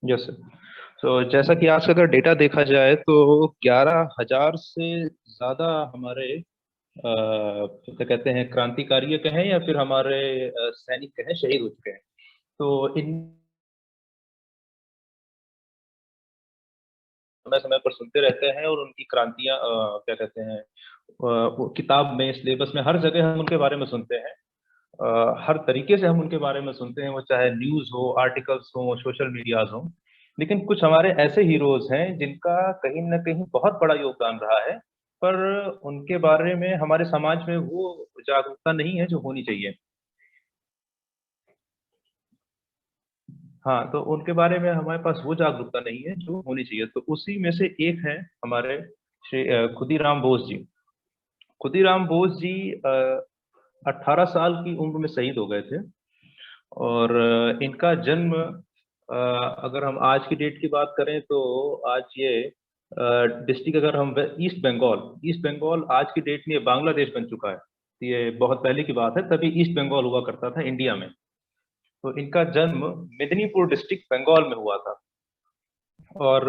Yes sir. तो जैसा कि आज का अगर डेटा देखा जाए तो 11,000 से ज्यादा हमारे क्या कहते हैं क्रांतिकारी कहें या फिर हमारे सैनिक कहें शहीद हो चुके हैं। तो इन समय समय पर सुनते रहते हैं और उनकी क्रांतियां क्या कहते हैं वो किताब में सिलेबस में हर जगह हम उनके बारे में सुनते हैं। हर तरीके से हम उनके बारे में सुनते हैं, वो चाहे न्यूज हो, आर्टिकल्स हो, सोशल मीडियाज हो। लेकिन कुछ हमारे ऐसे हीरोज हैं जिनका कहीं ना कहीं बहुत बड़ा योगदान रहा है, पर उनके बारे में हमारे समाज में वो जागरूकता नहीं है जो होनी चाहिए। हाँ, तो उनके बारे में हमारे पास वो जागरूकता नहीं है जो होनी चाहिए। तो उसी में से एक है हमारे श्री खुदीराम बोस जी। खुदीराम बोस जी 18 साल की उम्र में शहीद हो गए थे। और इनका जन्म अगर हम आज की डेट की बात करें तो आज ये डिस्ट्रिक्ट, अगर हम ईस्ट बंगाल आज की डेट में ये बांग्लादेश बन चुका है। तो ये बहुत पहले की बात है, तभी ईस्ट बंगाल हुआ करता था इंडिया में। तो इनका जन्म मेदिनीपुर डिस्ट्रिक्ट बंगाल में हुआ था। और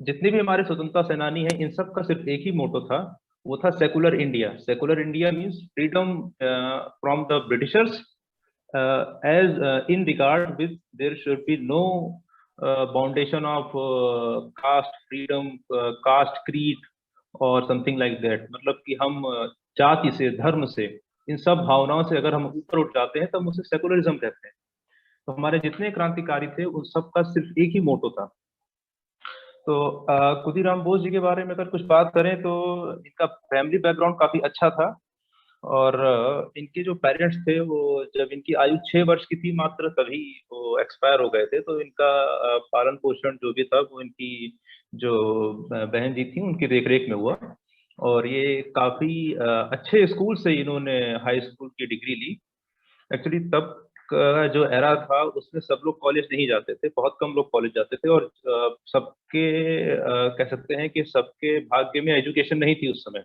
जितने भी हमारे स्वतंत्रता सेनानी हैं इन सब का सिर्फ एक ही मोटो था, वो था secular India. Secular India means freedom from the Britishers, as in regard with there should be no foundation of caste freedom, caste creed और समथिंग लाइक दैट। मतलब कि हम जाति से, धर्म से, इन सब भावनाओं से अगर हम ऊपर उठ जाते हैं तब उसे सेकुलरिज्म कहते हैं। तो हमारे जितने क्रांतिकारी थे उन सब का सिर्फ एक ही मोटो था। तो खुदीराम बोस जी के बारे में अगर कुछ बात करें तो इनका फैमिली बैकग्राउंड काफी अच्छा था। और इनके जो पेरेंट्स थे वो जब इनकी आयु 6 वर्ष की थी मात्र तभी वो एक्सपायर हो गए थे। तो इनका पालन पोषण जो भी था वो इनकी जो बहन जी थी उनकी देखरेख में हुआ। और ये काफी अच्छे स्कूल से इन्होंने हाई स्कूल की डिग्री ली। एक्चुअली तब का जो एरा था उसमें सब लोग कॉलेज नहीं जाते थे, बहुत कम लोग कॉलेज जाते थे। और सबके कह सकते हैं कि सबके भाग्य में एजुकेशन नहीं थी उस समय।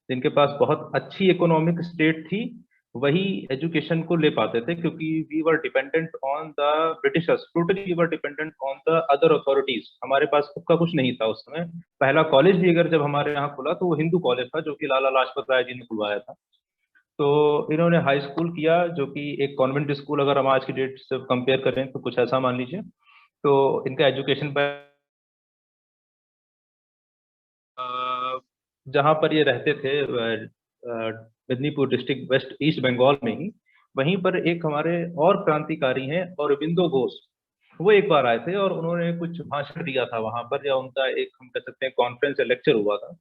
जिनके पास बहुत अच्छी इकोनॉमिक स्टेट थी वही एजुकेशन को ले पाते थे, क्योंकि we were dependent on the Britishers, totally we were dependent on the other authorities. हमारे पास खुद का कुछ नहीं था उस समय। पहला कॉलेज भी अगर जब हमारे यहाँ खुला तो वो हिंदू कॉलेज था जो कि लाला लाजपत राय जी ने खुलवाया था। तो इन्होंने हाई स्कूल किया जो कि एक कॉन्वेंट स्कूल, अगर हम आज की डेट से कंपेयर करें तो कुछ ऐसा मान लीजिए। तो इनका एजुकेशन जहाँ पर ये रहते थे Medinipur district west east Bengal में ही, वहीं पर एक हमारे और क्रांतिकारी हैं औरबिंदो घोष। वो एक बार आए थे और उन्होंने कुछ भाषण दिया था वहां पर, या उनका एक हम कह सकते हैं कॉन्फ्रेंस या लेक्चर हुआ था।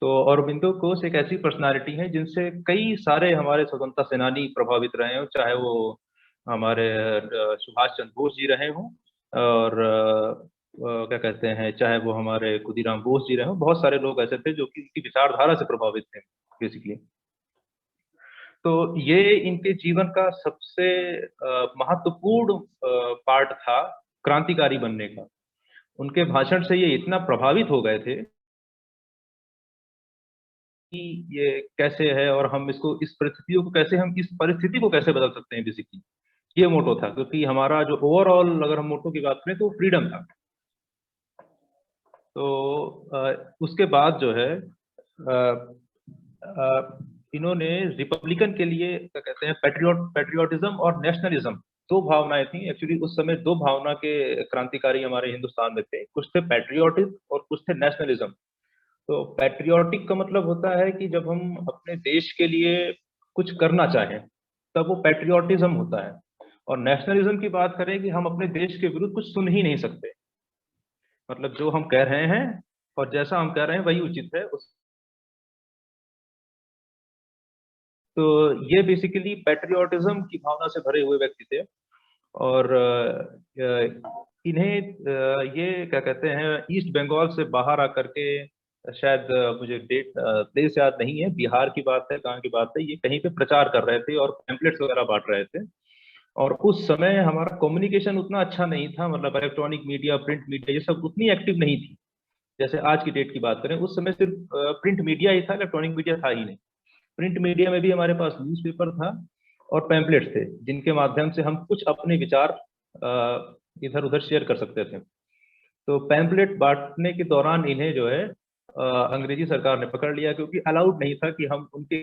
तो औरबिंदो घोष एक ऐसी पर्सनालिटी है जिनसे कई सारे हमारे स्वतंत्रता सेनानी प्रभावित रहे हो, चाहे वो हमारे सुभाष चंद्र बोस जी रहे हों, और क्या कहते हैं चाहे वो हमारे खुदीराम बोस जी रहे हों। बहुत सारे लोग ऐसे थे जो कि इनकी विचारधारा से प्रभावित थे बेसिकली। तो ये इनके जीवन का सबसे महत्वपूर्ण पार्ट था क्रांतिकारी बनने का। उनके भाषण से ये इतना प्रभावित हो गए थे कि ये कैसे है और हम इसको, इस परिस्थितियों को कैसे, हम इस परिस्थिति को कैसे बदल सकते हैं बेसिकली। ये मोटो था, क्योंकि हमारा जो ओवरऑल अगर हम मोटो की बात करें तो फ्रीडम था। तो उसके बाद जो है इन्होंने रिपब्लिकन के लिए क्या कहते हैं पेट्रियोटिज्म और नेशनलिज्म, दो भावनाएं थी एक्चुअली उस समय। दो भावना के क्रांतिकारी हमारे हिंदुस्तान में थे, कुछ थे पैट्रियोटिक और कुछ थे नेशनलिज्म। तो पैट्रियोटिक का मतलब होता है कि जब हम अपने देश के लिए कुछ करना चाहें तब वो पैट्रियोटिज्म होता है। और नेशनलिज्म की बात करें कि हम अपने देश के विरुद्ध कुछ सुन ही नहीं सकते, मतलब जो हम कह रहे हैं और जैसा हम कह रहे हैं वही उचित है उस। तो ये बेसिकली पैट्रियोटिज्म की भावना से भरे हुए व्यक्ति थे। और इन्हें ये क्या कहते हैं ईस्ट बंगाल से बाहर आकर के, शायद मुझे डेट प्लेस याद नहीं है, बिहार की बात है कहाँ की बात है, ये कहीं पे प्रचार कर रहे थे और पैम्पलेट्स वगैरह बांट रहे थे। और उस समय हमारा कम्युनिकेशन उतना अच्छा नहीं था, मतलब इलेक्ट्रॉनिक मीडिया, प्रिंट मीडिया ये सब उतनी एक्टिव नहीं थी। जैसे आज की डेट की बात करें, उस समय सिर्फ प्रिंट मीडिया ही था, इलेक्ट्रॉनिक मीडिया था ही नहीं। प्रिंट मीडिया में भी हमारे पास न्यूज़पेपर था और पैम्पलेट्स थे, जिनके माध्यम से हम कुछ अपने विचार इधर उधर शेयर कर सकते थे। तो पैम्पलेट बांटने के दौरान इन्हें जो है अंग्रेजी सरकार ने पकड़ लिया, क्योंकि अलाउड नहीं था कि हम उनके।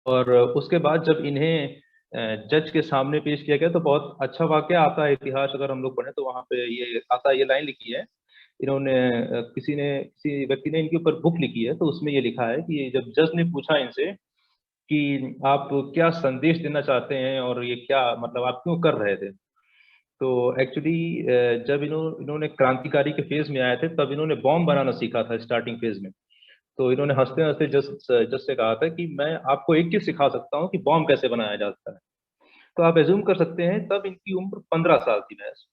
और उसके बाद जब इन्हें जज के सामने पेश किया गया तो बहुत अच्छा वाकया आता है, इतिहास अगर हम लोग पढ़ें तो वहां पे ये आता है, ये लाइन लिखी है। इन्होंने किसी व्यक्ति ने इनके ऊपर बुक लिखी है, तो उसमें ये लिखा है कि जब जज ने पूछा इनसे कि आप क्या संदेश देना चाहते हैं और ये क्या मतलब आप क्यों कर रहे थे, तो एक्चुअली जब इन्होंने क्रांतिकारी के फेज में आए थे तब इन्होंने बॉम्ब बनाना सीखा था स्टार्टिंग फेज में। तो इन्होंने हंसते हंसते जज जज से कहा था कि मैं आपको एक चीज सिखा सकता हूँ कि बॉम्ब कैसे बनाया जाता है। तो आप एज्यूम कर सकते हैं तब इनकी उम्र 15 साल थी महज।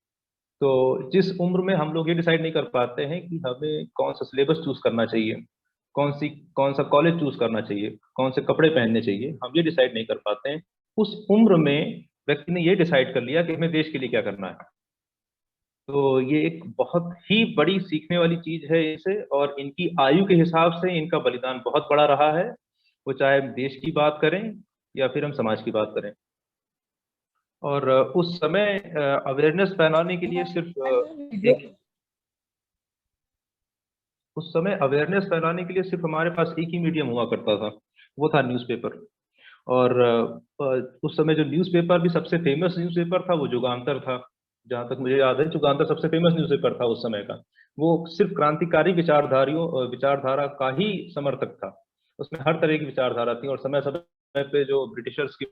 तो जिस उम्र में हम लोग ये डिसाइड नहीं कर पाते हैं कि हमें कौन सा सिलेबस चूज करना चाहिए, कौन सा कॉलेज चूज करना चाहिए, कौन से कपड़े पहनने चाहिए, हम ये डिसाइड नहीं कर पाते हैं। उस उम्र में व्यक्ति ने ये डिसाइड कर लिया कि हमें देश के लिए क्या करना है। तो ये एक बहुत ही बड़ी सीखने वाली चीज है इसे, और इनकी आयु के हिसाब से इनका बलिदान बहुत बड़ा रहा है, वो चाहे हम देश की बात करें या फिर हम समाज की बात करें। और उस समय अवेयरनेस फैलाने के लिए सिर्फ एक उस समय अवेयरनेस फैलाने के लिए सिर्फ हमारे पास एक ही मीडियम हुआ करता था, वो था न्यूज़पेपर। और उस समय जो न्यूज़पेपर भी सबसे फेमस न्यूज़पेपर था वो जुगांतर था। जहां तक मुझे याद है जुगांतर सबसे फेमस न्यूज़पेपर था उस समय का। वो सिर्फ क्रांतिकारी विचारधारा का ही समर्थक था। उसमें हर तरह की विचारधारा थी, और समय समय पे जो ब्रिटिशर्स की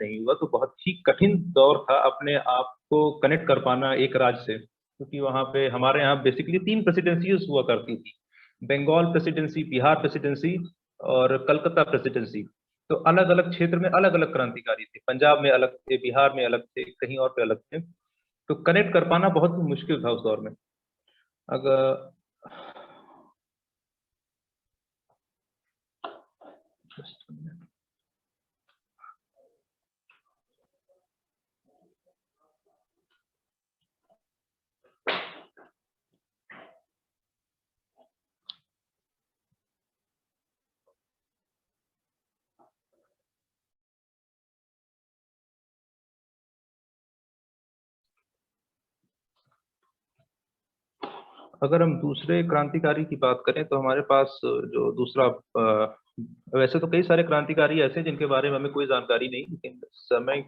नहीं हुआ तो बहुत ही कठिन दौर था अपने आप को कनेक्ट कर पाना एक राज्य से, क्योंकि वहां पे हमारे यहाँ बेसिकली 3 प्रेसिडेंसीज हुआ करती थी। बंगाल प्रेसिडेंसी, बिहार प्रेसिडेंसी और कलकत्ता प्रेसिडेंसी। तो अलग अलग क्षेत्र में अलग अलग क्रांतिकारी थे, पंजाब में अलग थे, बिहार में अलग थे, कहीं और पे अलग थे। तो कनेक्ट कर पाना बहुत मुश्किल था उस दौर में। अगर अगर हम दूसरे क्रांतिकारी की बात करें तो हमारे पास जो दूसरा वैसे तो कई सारे क्रांतिकारी ऐसे हैं जिनके बारे में हमें कोई जानकारी नहीं, लेकिन समय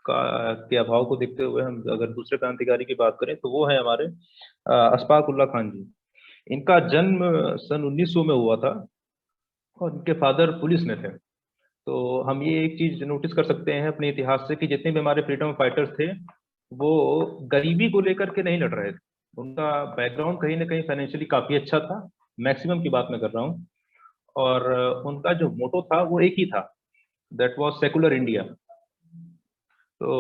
का के अभाव को देखते हुए हम अगर दूसरे क्रांतिकारी की बात करें तो वो है हमारे अशफाक उल्लाह खान जी। इनका जन्म सन 1900 में हुआ था, और इनके फादर पुलिस में थे। तो हम ये एक चीज नोटिस कर सकते हैं अपने इतिहास से कि जितने भी हमारे फ्रीडम फाइटर्स थे वो गरीबी को लेकर के नहीं लड़ रहे थे। उनका बैकग्राउंड कहीं ना कहीं फाइनेंशियली काफी अच्छा था, मैक्सिमम की बात मैं कर रहा हूँ। और उनका जो मोटो था वो एक ही था, दैट वाज सेकुलर इंडिया। तो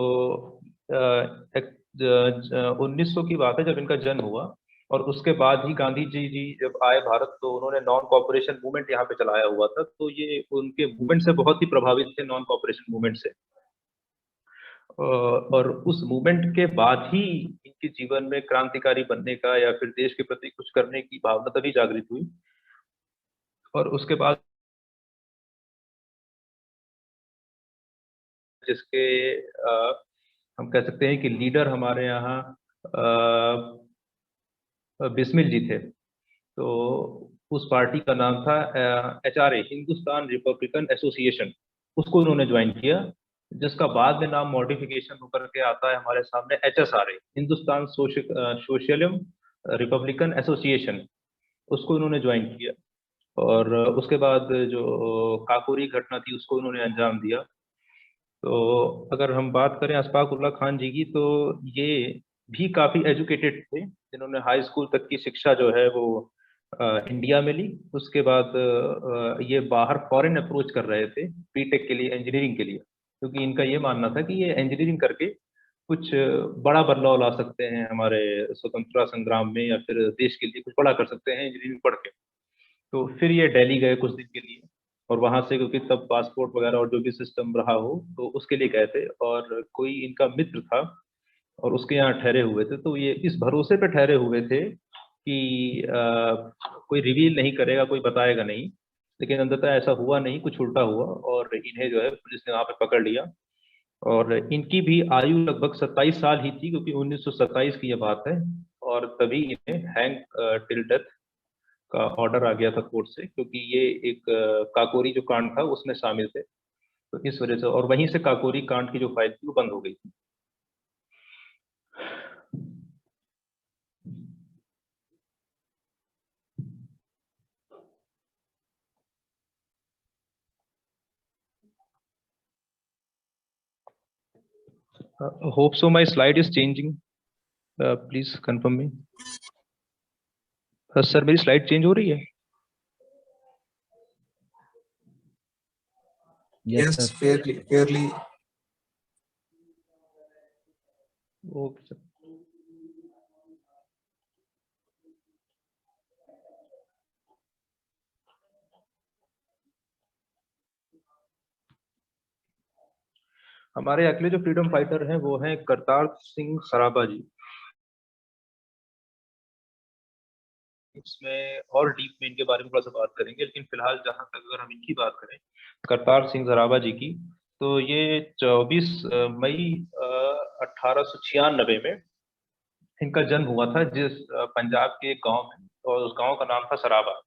1900 की बात है जब इनका जन्म हुआ, और उसके बाद ही गांधी जी जब आए भारत तो उन्होंने नॉन कॉपरेशन मूवमेंट यहाँ पे चलाया हुआ था। तो ये उनके मूवमेंट से बहुत ही प्रभावित थे, नॉन कॉपरेशन मूवमेंट से। और उस मूवमेंट के बाद ही इनके जीवन में क्रांतिकारी बनने का या फिर देश के प्रति कुछ करने की भावना तभी जागृत हुई। और उसके बाद जिसके हम कह सकते हैं कि लीडर हमारे यहाँ बिस्मिल जी थे। तो उस पार्टी का नाम था HRA, हिंदुस्तान रिपब्लिकन एसोसिएशन। उसको उन्होंने ज्वाइन किया, जिसका बाद में नाम मॉडिफिकेशन होकर के आता है हमारे सामने HSRA, हिंदुस्तान सोशलियम रिपब्लिकन एसोसिएशन। उसको उन्होंने ज्वाइन किया। और उसके बाद जो काकोरी घटना थी उसको उन्होंने अंजाम दिया। तो अगर हम बात करें अशफाक उल्लाह खान जी की, तो ये भी काफी एजुकेटेड थे, जिन्होंने हाई स्कूल तक की शिक्षा जो है वो इंडिया में ली। उसके बाद ये बाहर फॉरेन अप्रोच कर रहे थे बीटेक के लिए, इंजीनियरिंग के लिए, क्योंकि इनका ये मानना था कि ये इंजीनियरिंग करके कुछ बड़ा बदलाव ला सकते हैं हमारे स्वतंत्रता संग्राम में, या फिर देश के लिए कुछ बड़ा कर सकते हैं इंजीनियरिंग पढ़ के। तो फिर ये दिल्ली गए कुछ दिन के लिए, और वहां से क्योंकि तब पासपोर्ट वगैरह और जो भी सिस्टम रहा हो तो उसके लिए गए थे, और कोई इनका मित्र था और उसके यहाँ ठहरे हुए थे। तो ये इस भरोसे पे ठहरे हुए थे कि कोई रिवील नहीं करेगा, कोई बताएगा नहीं। लेकिन अंततः ऐसा हुआ नहीं, कुछ उल्टा हुआ और इन्हें जो है पुलिस ने वहां पे पकड़ लिया। और इनकी भी आयु लगभग 27 साल ही थी, क्योंकि 1927 की यह बात है। और तभी इन्हें हैंग टिल डेथ का ऑर्डर आ गया था कोर्ट से, क्योंकि ये एक काकोरी जो कांड था उसमें शामिल थे। तो इस वजह से, और वहीं से काकोरी कांड की जो फाइल थी वो बंद हो गई थी। Hope so my slide is changing, please confirm me. Sir मेरी स्लाइड चेंज हो रही है? Yes, fairly. Okay sir. हमारे अगले जो फ्रीडम फाइटर हैं वो हैं करतार सिंह सराभा जी। इसमें और डीप में इनके बारे में थोड़ा सा बात करेंगे, लेकिन फिलहाल जहां तक अगर हम इनकी बात करें, करतार सिंह सराभा जी की, तो ये 24 मई 1896 में इनका जन्म हुआ था, जिस पंजाब के एक गांव में, और उस गांव का नाम था सराबा,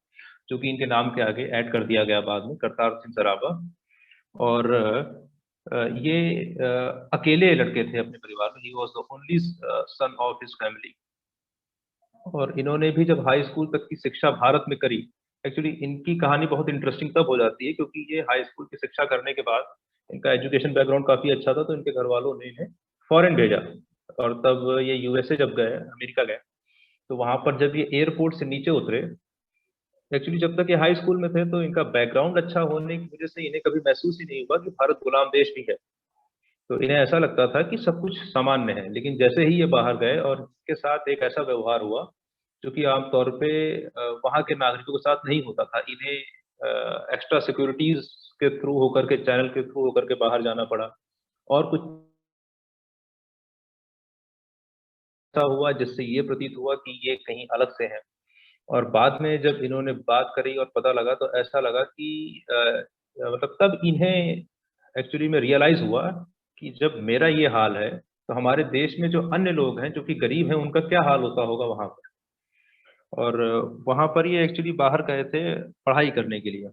जो कि इनके नाम के आगे ऐड कर दिया गया बाद में, करतार सिंह सराबा। और ये अकेले लड़के थे अपने परिवार में। He was the only son of his family. और इन्होंने भी जब हाई स्कूल तक की शिक्षा भारत में करी, एक्चुअली इनकी कहानी बहुत इंटरेस्टिंग तब हो जाती है क्योंकि ये हाई स्कूल की शिक्षा करने के बाद, इनका एजुकेशन बैकग्राउंड काफी अच्छा था, तो इनके घर वालों ने इन्हें फॉरेन भेजा। और तब ये यूएसए जब गए, अमेरिका गए, तो वहां पर जब ये एयरपोर्ट से नीचे उतरे, एक्चुअली जब तक ये हाई स्कूल में थे तो इनका बैकग्राउंड अच्छा होने की वजह से इन्हें कभी महसूस ही नहीं हुआ कि भारत गुलाम देश भी है। तो इन्हें ऐसा लगता था कि सब कुछ सामान्य है। लेकिन जैसे ही ये बाहर गए और इसके साथ एक ऐसा व्यवहार हुआ जो कि आमतौर पे वहाँ के नागरिकों के साथ नहीं होता था, इन्हें एक्स्ट्रा सिक्योरिटीज के थ्रू होकर के, चैनल के थ्रू होकर के बाहर जाना पड़ा। और कुछ ऐसा हुआ जिससे ये प्रतीत हुआ कि ये कहीं अलग से है। और बाद में जब इन्होंने बात करी और पता लगा, तो ऐसा लगा कि मतलब तब इन्हें एक्चुअली में रियलाइज हुआ कि जब मेरा ये हाल है, तो हमारे देश में जो अन्य लोग हैं जो कि गरीब हैं, उनका क्या हाल होता होगा वहां पर। और वहां पर ये एक्चुअली बाहर गए थे पढ़ाई करने के लिए।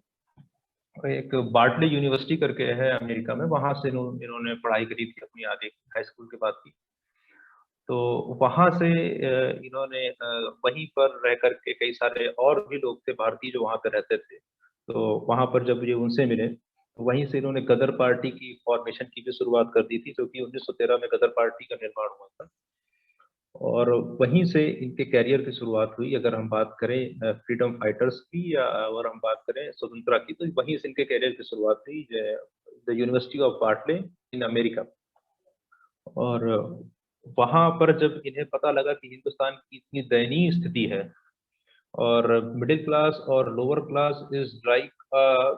एक बार्टले यूनिवर्सिटी करके है अमेरिका में, वहां से इन्होंने पढ़ाई करी थी अपनी आगे हाई स्कूल के बाद की। तो वहां से इन्होंने वहीं पर रह करके, कई सारे और भी लोग थे भारतीय जो वहां पर रहते थे, तो वहां पर जब ये उनसे मिले, तो वहीं से इन्होंने गदर पार्टी की फॉर्मेशन की भी शुरुआत कर दी थी, जो कि 1913 में गदर पार्टी का निर्माण हुआ था। और वहीं से इनके कैरियर की शुरुआत हुई। अगर हम बात करें फ्रीडम फाइटर्स की, या अगर हम बात करें स्वतंत्रता की, तो वहीं से इनके कैरियर की शुरुआत हुई, the university of Bartley in America. और वहां पर जब इन्हें पता लगा कि हिंदुस्तान की इतनी दयनीय स्थिति है, और मिडिल क्लास और lower class is like,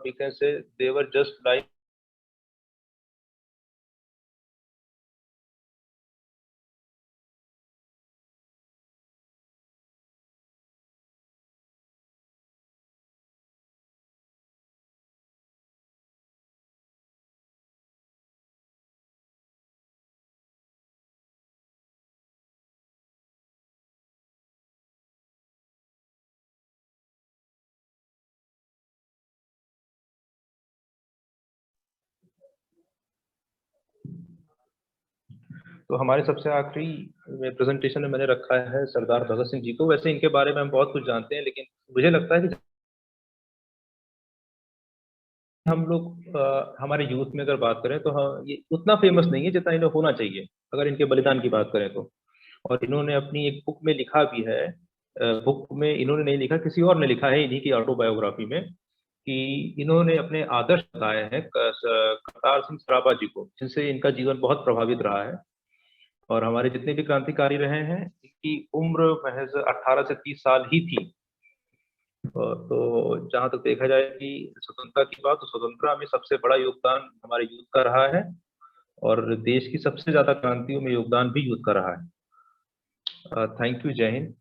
we can say they were just like, तो हमारे सबसे आखिरी में प्रेजेंटेशन में मैंने रखा है सरदार भगत सिंह जी को। वैसे इनके बारे में हम बहुत कुछ जानते हैं, लेकिन मुझे लगता है कि हम लोग हमारे यूथ में अगर बात करें, तो हाँ, ये उतना फेमस नहीं है जितना इन्हें होना चाहिए, अगर इनके बलिदान की बात करें तो। और इन्होंने अपनी एक बुक में लिखा भी है, बुक में इन्होंने नहीं लिखा, किसी और ने लिखा है इन्हीं की ऑटोबायोग्राफी में, कि इन्होंने अपने आदर्श बताए हैं करतार सिंह सराभा जी को, जिनसे इनका जीवन बहुत प्रभावित रहा है। और हमारे जितने भी क्रांतिकारी रहे हैं, इनकी उम्र महज 18 से 30 साल ही थी। तो जहां तक देखा जाए कि स्वतंत्रता की बात, तो स्वतंत्रता में सबसे बड़ा योगदान हमारे यूथ का रहा है, और देश की सबसे ज्यादा क्रांतियों में योगदान भी यूथ का रहा है। थैंक यू, जय Hind.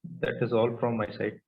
That is all from my side.